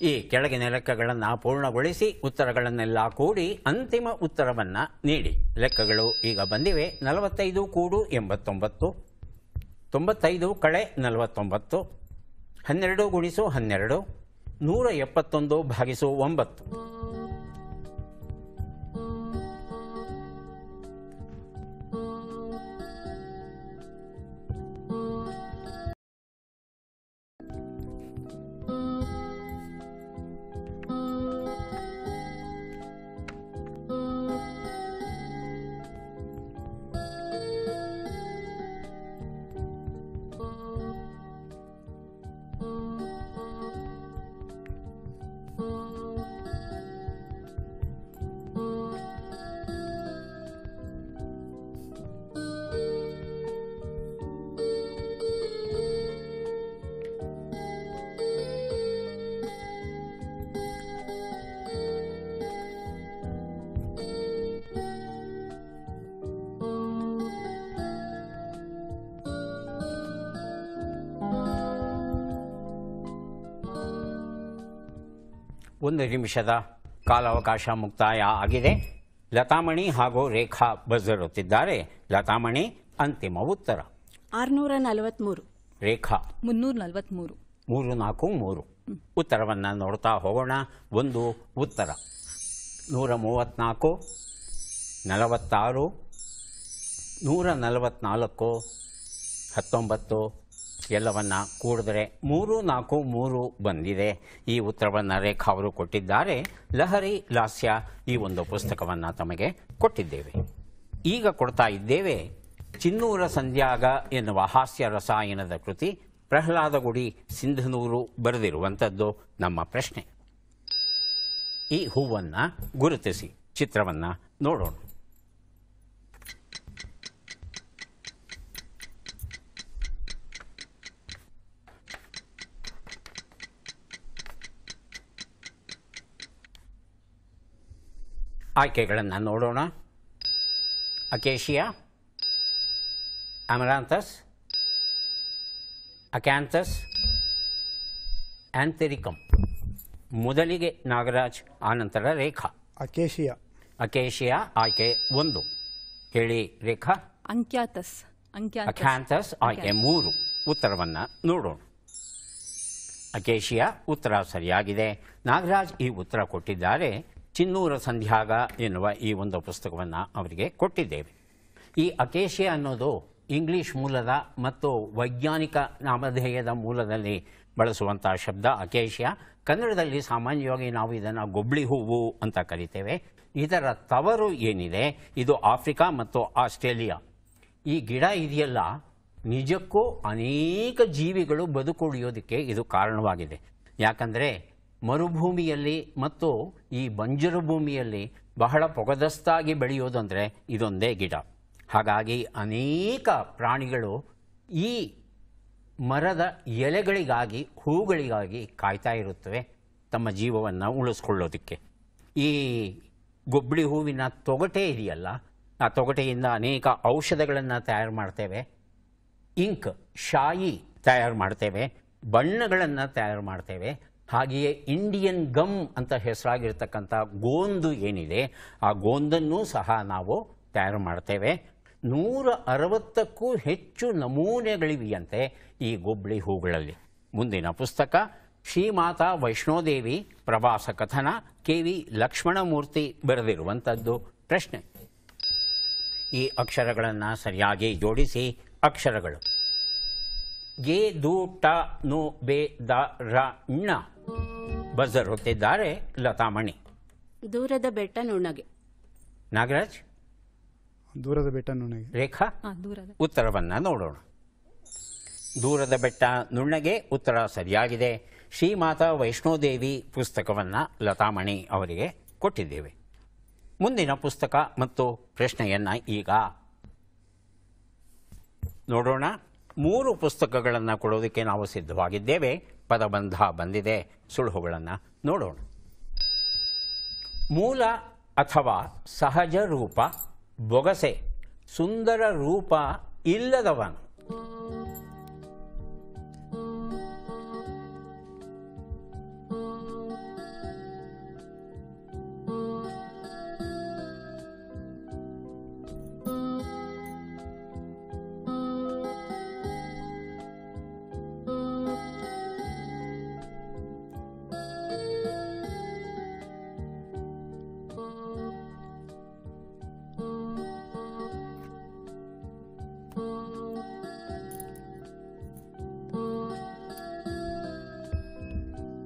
ಈ ಕೆಳಗಿನ ಲೆಕ್ಕಗಳನ್ನು ಪೂರ್ಣಗೊಳಿಸಿ ಉತ್ತರಗಳನ್ನೆಲ್ಲ ಕೂಡಿ ಅಂತಿಮ ಉತ್ತರವನ್ನು ನೀಡಿ. ಲೆಕ್ಕಗಳು ಈಗ ಬಂದಿವೆ. 45 ಕೂಡು 89, 95 ಕಳೆ 49, 12 ಗುಣಿಸು 12, 171 ಭಾಗಿಸು 9. ಒಂದು ನಿಮಿಷದ ಕಾಲಾವಕಾಶ ಮುಕ್ತಾಯ ಆಗಿದೆ. ಲತಾಮಣಿ ಹಾಗೂ ರೇಖಾ ಬರೆದಿರುತ್ತಿದ್ದಾರೆ. ಲತಾಮಣಿ ಅಂತಿಮ ಉತ್ತರ 643. ರೇಖಾ 343. 343. ಉತ್ತರವನ್ನು ನೋಡ್ತಾ ಹೋಗೋಣ. ಒಂದು ಉತ್ತರ 134, 46, 144, 19 ಎಲ್ಲವನ್ನ ಕೂಡಿದ್ರೆ 343 ಬಂದಿದೆ. ಈ ಉತ್ತರವನ್ನು ರೇಖಾ ಅವರು ಕೊಟ್ಟಿದ್ದಾರೆ. ಲಹರಿ ಲಾಸ್ಯ ಈ ಒಂದು ಪುಸ್ತಕವನ್ನು ತಮಗೆ ಕೊಟ್ಟಿದ್ದೇವೆ. ಈಗ ಕೊಡ್ತಾ ಇದ್ದೇವೆ ಚಿನ್ನೂರ ಸಂಧ್ಯಾಗ ಎನ್ನುವ ಹಾಸ್ಯ ರಸಾಯನದ ಕೃತಿ. ಪ್ರಹ್ಲಾದಗುಡಿ ಸಿಂಧನೂರು ಬರೆದಿರುವಂಥದ್ದು ನಮ್ಮ ಪ್ರಶ್ನೆ. ಈ ಹೂವನ್ನು ಗುರುತಿಸಿ ಚಿತ್ರವನ್ನು ನೋಡೋಣ. ಆಯ್ಕೆಗಳನ್ನು ನೋಡೋಣ. Acacia, amaranthus, acanthus, anthericum. ಮೊದಲಿಗೆ ನಾಗರಾಜ್, ಆನಂತರ ರೇಖಾ. ಅಕೇಶಿಯಾ. ಅಕೇಶಿಯಾ ಆಯ್ಕೆ 1. ಹೇಳಿ ರೇಖಾ. ಅಂಕ್ಯಾಥಸ್. ಅಕ್ಯಾಂಥಸ್ ಆಯ್ಕೆ 3. ಉತ್ತರವನ್ನು ನೋಡೋಣ. ಅಕೇಶಿಯಾ ಉತ್ತರ ಸರಿಯಾಗಿದೆ. ನಾಗರಾಜ್ ಈ ಉತ್ತರ ಕೊಟ್ಟಿದ್ದಾರೆ. ಚಿನ್ನೂರ ಸಂಧ್ಯಾಗ ಎನ್ನುವ ಈ ಒಂದು ಪುಸ್ತಕವನ್ನು ಅವರಿಗೆ ಕೊಟ್ಟಿದ್ದೇವೆ. ಈ ಅಕೇಶಿಯಾ ಅನ್ನೋದು ಇಂಗ್ಲಿಷ್ ಮೂಲದ ಮತ್ತು ವೈಜ್ಞಾನಿಕ ನಾಮಧೇಯದ ಮೂಲದಲ್ಲಿ ಬಳಸುವಂಥ ಶಬ್ದ ಅಕೇಶಿಯಾ. ಕನ್ನಡದಲ್ಲಿ ಸಾಮಾನ್ಯವಾಗಿ ನಾವು ಇದನ್ನು ಗೊಬ್ಳಿ ಹೂವು ಅಂತ ಕರಿತೇವೆ. ಇದರ ತವರು ಏನಿದೆ ಇದು ಆಫ್ರಿಕಾ ಮತ್ತು ಆಸ್ಟ್ರೇಲಿಯಾ. ಈ ಗಿಡ ಇದೆಯಲ್ಲ, ನಿಜಕ್ಕೂ ಅನೇಕ ಜೀವಿಗಳು ಬದುಕುಳಿಯೋದಕ್ಕೆ ಇದು ಕಾರಣವಾಗಿದೆ. ಯಾಕಂದರೆ ಮರುಭೂಮಿಯಲ್ಲಿ ಮತ್ತು ಈ ಬಂಜರು ಭೂಮಿಯಲ್ಲಿ ಬಹಳ ಪೊಗದಸ್ತಾಗಿ ಬೆಳೆಯೋದು ಅಂದರೆ ಇದೊಂದೇ ಗಿಡ. ಹಾಗಾಗಿ ಅನೇಕ ಪ್ರಾಣಿಗಳು ಈ ಮರದ ಎಲೆಗಳಿಗಾಗಿ, ಹೂಗಳಿಗಾಗಿ ಕಾಯ್ತಾ ಇರುತ್ತವೆ ತಮ್ಮ ಜೀವವನ್ನು ಉಳಿಸ್ಕೊಳ್ಳೋದಕ್ಕೆ. ಈ ಗೊಬ್ಬಳಿ ಹೂವಿನ ತೊಗಟೆ ಇದೆಯಲ್ಲ, ಆ ತೊಗಟೆಯಿಂದ ಅನೇಕ ಔಷಧಗಳನ್ನು ತಯಾರು ಮಾಡ್ತೇವೆ. ಇಂಕ್, ಶಾಯಿ ತಯಾರು ಮಾಡ್ತೇವೆ. ಬಣ್ಣಗಳನ್ನು ತಯಾರು ಮಾಡ್ತೇವೆ. ಹಾಗೆಯೇ ಇಂಡಿಯನ್ ಗಮ್ ಅಂತ ಹೆಸರಾಗಿರ್ತಕ್ಕಂಥ ಗೋಂದು ಏನಿದೆ, ಆ ಗೋಂದನ್ನು ಸಹ ನಾವು ತಯಾರು ಮಾಡ್ತೇವೆ. 160ಕ್ಕೂ ಹೆಚ್ಚು ನಮೂನೆಗಳಿವೆಯಂತೆ ಈ ಗೊಬ್ಬಳಿ ಹೂಗಳಲ್ಲಿ. ಮುಂದಿನ ಪುಸ್ತಕ ಶ್ರೀಮಾತಾ ವೈಷ್ಣೋದೇವಿ ಪ್ರವಾಸ ಕಥನ, KV ಲಕ್ಷ್ಮಣಮೂರ್ತಿ ಬರೆದಿರುವಂಥದ್ದು. ಪ್ರಶ್ನೆ: ಈ ಅಕ್ಷರಗಳನ್ನು ಸರಿಯಾಗಿ ಜೋಡಿಸಿ. ಅಕ್ಷರಗಳು ಗೆ, ದು, ಟ, ನು, ಬೆ, ದ, ರ, ಣ. ಬಜರ್ ಹೊತ್ತಿದ್ದಾರೆ ಲತಾಮಣಿ. ದೂರದ ಬೆಟ್ಟ ನುಣ್ಣಗೆ. ನಾಗರಾಜ್. ದೂರದ ಬೆಟ್ಟ ನುಣ್ಣಗೆ. ರೇಖಾ. ದೂರದ. ಉತ್ತರವನ್ನು ನೋಡೋಣ. ದೂರದ ಬೆಟ್ಟ ನುಣ್ಣಗೆ ಉತ್ತರ ಸರಿಯಾಗಿದೆ. ಶ್ರೀಮಾತಾ ವೈಷ್ಣೋದೇವಿ ಪುಸ್ತಕವನ್ನು ಲತಾಮಣಿ ಅವರಿಗೆ ಕೊಟ್ಟಿದ್ದೇವೆ. ಮುಂದಿನ ಪುಸ್ತಕ ಮತ್ತು ಪ್ರಶ್ನೆಯನ್ನು ಈಗ ನೋಡೋಣ. 3 ಪುಸ್ತಕಗಳನ್ನು ಕೊಡೋದಕ್ಕೆ ನಾವು ಸಿದ್ಧವಾಗಿದ್ದೇವೆ. ಪದಬಂಧ ಬಂದಿದೆ. ಸುಳುಹುಗಳನ್ನು ನೋಡೋಣ. ಮೂಲ ಅಥವಾ ಸಹಜ ರೂಪ ಬೊಗಸೆ ಸುಂದರ ರೂಪ ಇಲ್ಲದವನು.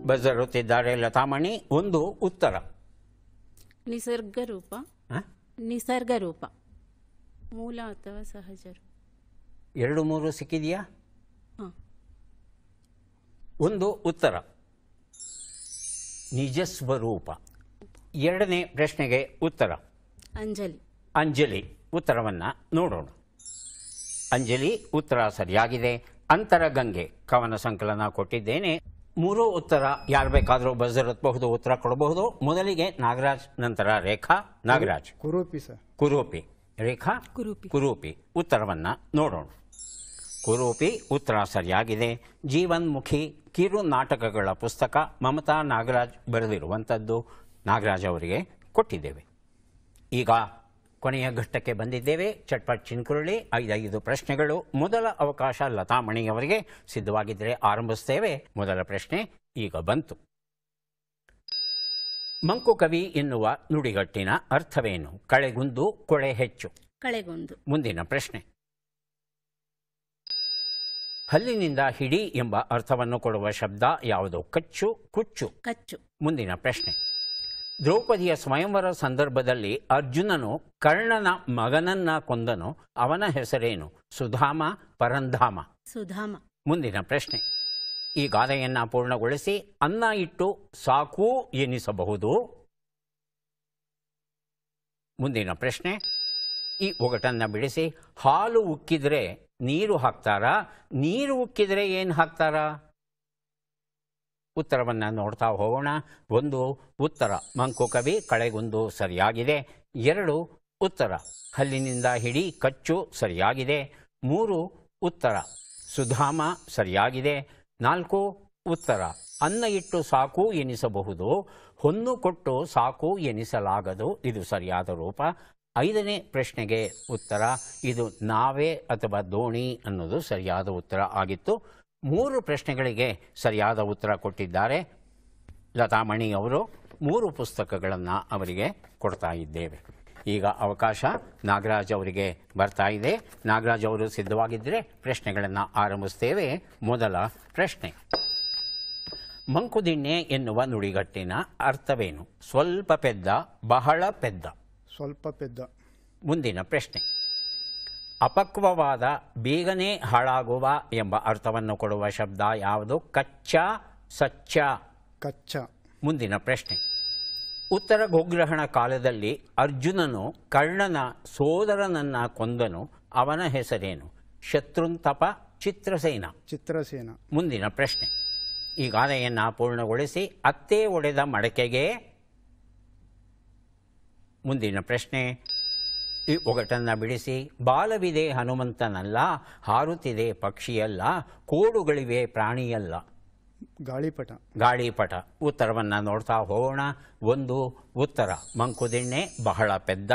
ಬಜರುತ್ತಿದ್ದಾರೆ ಲತಾಮಣಿ. ಒಂದು ಉತ್ತರ. ನಿಸರ್ಗ ರೂಪ. ಹ? ನಿಸರ್ಗ ರೂಪ. ಮೂಲ ಅಥವಾ ಸಹಜ ರೂಪ. 2-3 ಸಿಕ್ಕಿದೆಯಾ? ಹಾಂ. ಒಂದು ಉತ್ತರ ನಿಜಸ್ವರೂಪ. ಎರಡನೇ ಪ್ರಶ್ನೆಗೆ ಉತ್ತರ ಅಂಜಲಿ. ಅಂಜಲಿ. ಉತ್ತರವನ್ನು ನೋಡೋಣ. ಅಂಜಲಿ ಉತ್ತರ ಸರಿಯಾಗಿದೆ. ಅಂತರಗಂಗೆ ಕವನ ಸಂಕಲನ ಕೊಟ್ಟಿದ್ದೇನೆ. 3 ಉತ್ತರ. ಯಾರು ಬೇಕಾದರೂ ಬಜರ್ ಎತ್ತಬಹುದು, ಉತ್ತರ ಕೊಡಬಹುದು. ಮೊದಲಿಗೆ ನಾಗರಾಜ್, ನಂತರ ರೇಖಾ. ನಾಗರಾಜ್. ಕುರೂಪಿ ಸರ್. ಕುರೂಪಿ. ರೇಖಾ ಕುರೂಪಿ. ಕುರೂಪಿ. ಉತ್ತರವನ್ನು ನೋಡೋಣ. ಕುರೂಪಿ ಉತ್ತರ ಸರಿಯಾಗಿದೆ. ಜೀವನ್ಮುಖಿ ಕಿರು ನಾಟಕಗಳ ಪುಸ್ತಕ ಮಮತಾ ನಾಗರಾಜ್ ಬರೆದಿರುವಂಥದ್ದು. ನಾಗರಾಜ್ ಅವರಿಗೆ ಕೊಟ್ಟಿದ್ದೇವೆ. ಈಗ ಕೊನೆಯ ಘಟ್ಟಕ್ಕೆ ಬಂದಿದ್ದೇವೆ. ಚಟ್ಪಟ್ ಚಿನ್ಕುರುಳಿ. 5 ಪ್ರಶ್ನೆಗಳು. ಮೊದಲ ಅವಕಾಶ ಲತಾಮಣಿಯವರಿಗೆ. ಸಿದ್ಧವಾಗಿದ್ದರೆ ಆರಂಭಿಸ್ತೇವೆ. ಮೊದಲ ಪ್ರಶ್ನೆ ಈಗ ಬಂತು. ಮಂಕುಕವಿ ಎನ್ನುವ ನುಡಿಗಟ್ಟಿನ ಅರ್ಥವೇನು? ಕಳೆಗುಂದು, ಕೊಳೆ ಹೆಚ್ಚು. ಕಳೆಗೊಂದು. ಮುಂದಿನ ಪ್ರಶ್ನೆ. ಹಲ್ಲಿನಿಂದ ಹಿಡಿ ಎಂಬ ಅರ್ಥವನ್ನು ಕೊಡುವ ಶಬ್ದ ಯಾವುದು? ಕಚ್ಚು, ಕುಚ್ಚು. ಕಚ್ಚು. ಮುಂದಿನ ಪ್ರಶ್ನೆ. ದ್ರೌಪದಿಯ ಸ್ವಯಂವರ ಸಂದರ್ಭದಲ್ಲಿ ಅರ್ಜುನನು ಕರ್ಣನ ಮಗನನ್ನ ಕೊಂದನು. ಅವನ ಹೆಸರೇನು? ಸುಧಾಮ, ಪರಂಧಾಮ. ಸುಧಾಮ. ಮುಂದಿನ ಪ್ರಶ್ನೆ. ಈ ಗಾದೆಯನ್ನು ಪೂರ್ಣಗೊಳಿಸಿ. ಅನ್ನ ಇಟ್ಟು ಸಾಕು ಎನಿಸಬಹುದು. ಮುಂದಿನ ಪ್ರಶ್ನೆ. ಈ ಒಗಟನ್ನು ಬಿಡಿಸಿ. ಹಾಲು ಉಕ್ಕಿದ್ರೆ ನೀರು ಹಾಕ್ತಾರಾ? ನೀರು ಉಕ್ಕಿದ್ರೆ ಏನು ಹಾಕ್ತಾರಾ? ಉತ್ತರವನ್ನು ನೋಡ್ತಾ ಹೋಗೋಣ. 1 ಉತ್ತರ ಮಂಕುಕವಿ, ಕಳೆಗುಂದು ಸರಿಯಾಗಿದೆ. 2 ಉತ್ತರ ಹಲ್ಲಿನಿಂದ ಹಿಡಿ, ಕಚ್ಚು ಸರಿಯಾಗಿದೆ. 3 ಉತ್ತರ ಸುಧಾಮ ಸರಿಯಾಗಿದೆ. 4 ಉತ್ತರ ಅನ್ನ ಇಟ್ಟು ಸಾಕು ಎನಿಸಬಹುದು, ಹೊನ್ನು ಕೊಟ್ಟು ಸಾಕು ಎನಿಸಲಾಗದು. ಇದು ಸರಿಯಾದ ರೂಪ. 5ನೇ ಪ್ರಶ್ನೆಗೆ ಉತ್ತರ ಇದು ನಾವೇ ಅಥವಾ ದೋಣಿ ಅನ್ನೋದು ಸರಿಯಾದ ಉತ್ತರ ಆಗಿತ್ತು. 3 ಪ್ರಶ್ನೆಗಳಿಗೆ ಸರಿಯಾದ ಉತ್ತರ ಕೊಟ್ಟಿದ್ದಾರೆ ಲತಾಮಣಿ ಅವರು. 3 ಪುಸ್ತಕಗಳನ್ನು ಅವರಿಗೆ ಕೊಡ್ತಾ ಇದ್ದೇವೆ. ಈಗ ಅವಕಾಶ ನಾಗರಾಜ್ ಅವರಿಗೆ ಬರ್ತಾ ಇದೆ. ನಾಗರಾಜ್ ಅವರು ಸಿದ್ಧವಾಗಿದ್ದರೆ ಪ್ರಶ್ನೆಗಳನ್ನು ಆರಂಭಿಸ್ತೇವೆ. ಮೊದಲ ಪ್ರಶ್ನೆ. ಮಂಕುದಿಣ್ಣೆ ಎನ್ನುವ ನುಡಿಗಟ್ಟಿನ ಅರ್ಥವೇನು? ಸ್ವಲ್ಪ ಪೆದ್ದ, ಬಹಳ ಪೆದ್ದ. ಸ್ವಲ್ಪ ಪೆದ್ದ. ಮುಂದಿನ ಪ್ರಶ್ನೆ. ಅಪಕ್ವವಾದ, ಬೇಗನೆ ಹಾಳಾಗುವ ಎಂಬ ಅರ್ಥವನ್ನು ಕೊಡುವ ಶಬ್ದ ಯಾವುದು? ಕಚ್ಚಾ, ಸಚ್ಚ. ಕಚ್ಚ. ಮುಂದಿನ ಪ್ರಶ್ನೆ. ಉತ್ತರ ಗೋಗ್ರಹಣ ಕಾಲದಲ್ಲಿ ಅರ್ಜುನನು ಕರ್ಣನ ಸೋದರನನ್ನ ಕೊಂದನು. ಅವನ ಹೆಸರೇನು? ಶತ್ರುಂತಪ, ಚಿತ್ರಸೇನ. ಚಿತ್ರಸೇನ. ಮುಂದಿನ ಪ್ರಶ್ನೆ. ಈ ಗಾದೆಯನ್ನು ಪೂರ್ಣಗೊಳಿಸಿ. ಅತ್ತೆ ಒಡೆದ ಮಡಕೆಗೆ. ಮುಂದಿನ ಪ್ರಶ್ನೆ. ಈ ಒಗಟನ್ನು ಬಿಡಿಸಿ. ಬಾಲವಿದೆ ಹನುಮಂತನಲ್ಲ, ಹಾರುತ್ತಿದೆ ಪಕ್ಷಿಯಲ್ಲ, ಕೋಡುಗಳಿವೆ ಪ್ರಾಣಿಯಲ್ಲ. ಗಾಳಿಪಟ. ಗಾಳಿಪಟ. ಉತ್ತರವನ್ನು ನೋಡ್ತಾ ಹೋಗೋಣ. 1 ಉತ್ತರ ಮಂಕುದಿಣ್ಣೆ, ಬಹಳ ಪೆದ್ದ.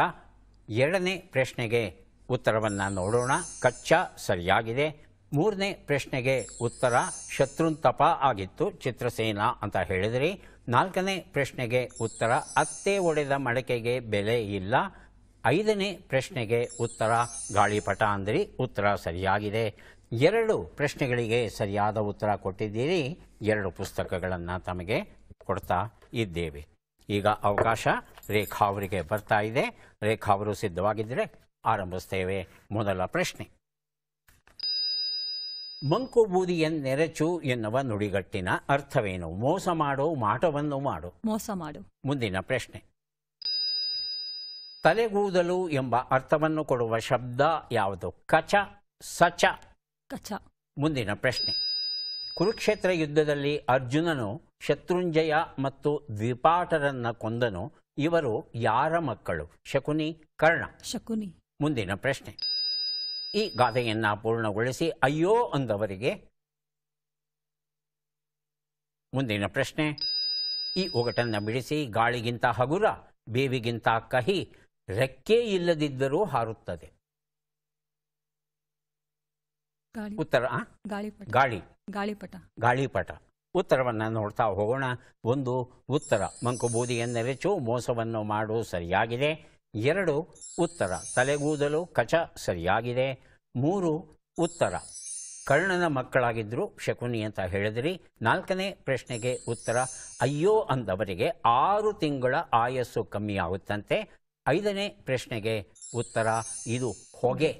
2ನೇ ಪ್ರಶ್ನೆಗೆ ಉತ್ತರವನ್ನು ನೋಡೋಣ. ಕಚ್ಚಾ ಸರಿಯಾಗಿದೆ. 3ನೇ ಪ್ರಶ್ನೆಗೆ ಉತ್ತರ ಶತ್ರುಂತಪ ಆಗಿತ್ತು, ಚಿತ್ರಸೇನ ಅಂತ ಹೇಳಿದ್ರಿ. 4ನೇ ಪ್ರಶ್ನೆಗೆ ಉತ್ತರ ಅತ್ತೆ ಒಡೆದ ಮಡಕೆಗೆ ಬೆಲೆ ಇಲ್ಲ. 5ನೇ ಪ್ರಶ್ನೆಗೆ ಉತ್ತರ ಗಾಳಿಪಟ ಅಂದ್ರಿ. ಉತ್ತರ ಸರಿಯಾಗಿದೆ. 2 ಪ್ರಶ್ನೆಗಳಿಗೆ ಸರಿಯಾದ ಉತ್ತರ ಕೊಟ್ಟಿದ್ದೀರಿ. 2 ಪುಸ್ತಕಗಳನ್ನು ತಮಗೆ ಕೊಡ್ತಾ ಇದ್ದೇವೆ. ಈಗ ಅವಕಾಶ ರೇಖಾ ಅವರಿಗೆ ಬರ್ತಾ ಇದೆ. ರೇಖಾ ಅವರು ಸಿದ್ಧವಾಗಿದ್ದರೆ ಆರಂಭಿಸ್ತೇವೆ. ಮೊದಲ ಪ್ರಶ್ನೆ. ಮಂಕು ಬೂದಿಯನ್ನೆರಚು ಎನ್ನುವ ನುಡಿಗಟ್ಟಿನ ಅರ್ಥವೇನು? ಮೋಸ ಮಾಡು, ಮಾಟವನ್ನು ಮಾಡು. ಮೋಸ ಮಾಡು. ಮುಂದಿನ ಪ್ರಶ್ನೆ. ತಲೆಗೂದಲು ಎಂಬ ಅರ್ಥವನ್ನು ಕೊಡುವ ಶಬ್ದ ಯಾವುದು? ಕಚ, ಸಚ. ಕಚ. ಮುಂದಿನ ಪ್ರಶ್ನೆ. ಕುರುಕ್ಷೇತ್ರ ಯುದ್ಧದಲ್ಲಿ ಅರ್ಜುನನು ಶತ್ರುಂಜಯ ಮತ್ತು ದ್ವಿಪಾಟರನ್ನ ಕೊಂದನು. ಇವರು ಯಾರ ಮಕ್ಕಳು? ಶಕುನಿ, ಕರ್ಣ. ಶಕುನಿ. ಮುಂದಿನ ಪ್ರಶ್ನೆ. ಈ ಗಾದೆಯನ್ನ ಪೂರ್ಣಗೊಳಿಸಿ ಅಯ್ಯೋ ಅಂದವರಿಗೆ. ಮುಂದಿನ ಪ್ರಶ್ನೆ. ಈ ಒಗಟನ್ನು ಬಿಡಿಸಿ. ಗಾಳಿಗಿಂತ ಹಗುರ, ಬೇವಿಗಿಂತ ಕಹಿ, ರೆಕ್ಕೆ ಇಲ್ಲದಿದ್ದರೂ ಹಾರುತ್ತದೆ. ಗಾಳಿ. ಉತ್ತರ ಗಾಳಿಪಟ. ಗಾಳಿ, ಗಾಳಿಪಟ. ಗಾಳಿಪಟ. ಉತ್ತರವನ್ನು ನೋಡ್ತಾ ಹೋಗೋಣ. 1 ಉತ್ತರ ಮಂಕುಬೂದಿಯನ್ನೆರಚು ಮೋಸವನ್ನು ಮಾಡು ಸರಿಯಾಗಿದೆ. 2 ಉತ್ತರ ತಲೆಗೂದಲು ಕಚ ಸರಿಯಾಗಿದೆ. 3 ಉತ್ತರ ಕರ್ಣನ ಮಕ್ಕಳಾಗಿದ್ದರು ಶಕುನಿ ಅಂತ ಹೇಳಿದ್ರಿ. 4ನೇ ಪ್ರಶ್ನೆಗೆ ಉತ್ತರ ಅಯ್ಯೋ ಅಂದವರಿಗೆ 6 ತಿಂಗಳ ಆಯಸ್ಸು ಕಮ್ಮಿಯಾಗುತ್ತಂತೆ. 5ನೇ ಪ್ರಶ್ನೆಗೆ ಉತ್ತರ ಇದು ಹೊಗೆ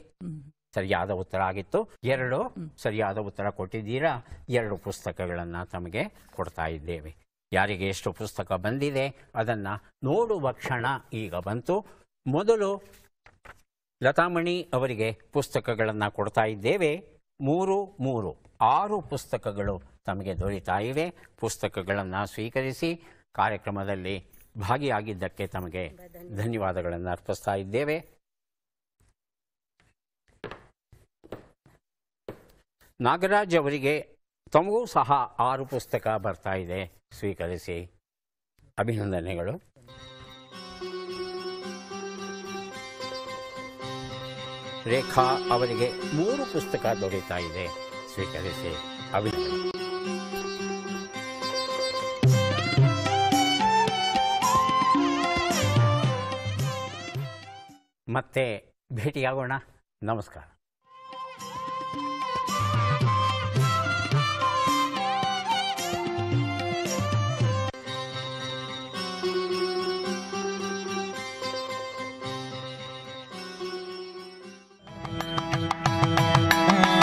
ಸರಿಯಾದ ಉತ್ತರ ಆಗಿತ್ತು. 2 ಸರಿಯಾದ ಉತ್ತರ ಕೊಟ್ಟಿದ್ದೀರಾ. 2 ಪುಸ್ತಕಗಳನ್ನು ತಮಗೆ ಕೊಡ್ತಾ ಇದ್ದೇವೆ. ಯಾರಿಗೆ ಎಷ್ಟು ಪುಸ್ತಕ ಬಂದಿದೆ ಅದನ್ನು ನೋಡುವ ಕ್ಷಣ ಈಗ ಬಂತು. ಮೊದಲು ಲತಾಮಣಿ ಅವರಿಗೆ ಪುಸ್ತಕಗಳನ್ನು ಕೊಡ್ತಾ ಇದ್ದೇವೆ. 6 ಪುಸ್ತಕಗಳು ತಮಗೆ ದೊರೀತಾ ಇವೆ. ಪುಸ್ತಕಗಳನ್ನು ಸ್ವೀಕರಿಸಿ ಕಾರ್ಯಕ್ರಮದಲ್ಲಿ ಭಾಗಿಯಾಗಿದ್ದಕ್ಕೆ ತಮಗೆ ಧನ್ಯವಾದಗಳನ್ನು ಅರ್ಪಿಸ್ತಾ ಇದ್ದೇವೆ. ನಾಗರಾಜ್ ಅವರಿಗೆ ತಮಗೂ ಸಹ 6 ಪುಸ್ತಕ ಬರ್ತಾ ಇದೆ. ಸ್ವೀಕರಿಸಿ. ಅಭಿನಂದನೆಗಳು. ರೇಖಾ ಅವರಿಗೆ 3 ಪುಸ್ತಕ ದೊರೀತಾ ಇದೆ. ಸ್ವೀಕರಿಸಿ. ಅಭಿನಂದನೆ. ಮತ್ತೆ ಭೇಟಿಯಾಗೋಣ. ನಮಸ್ಕಾರ.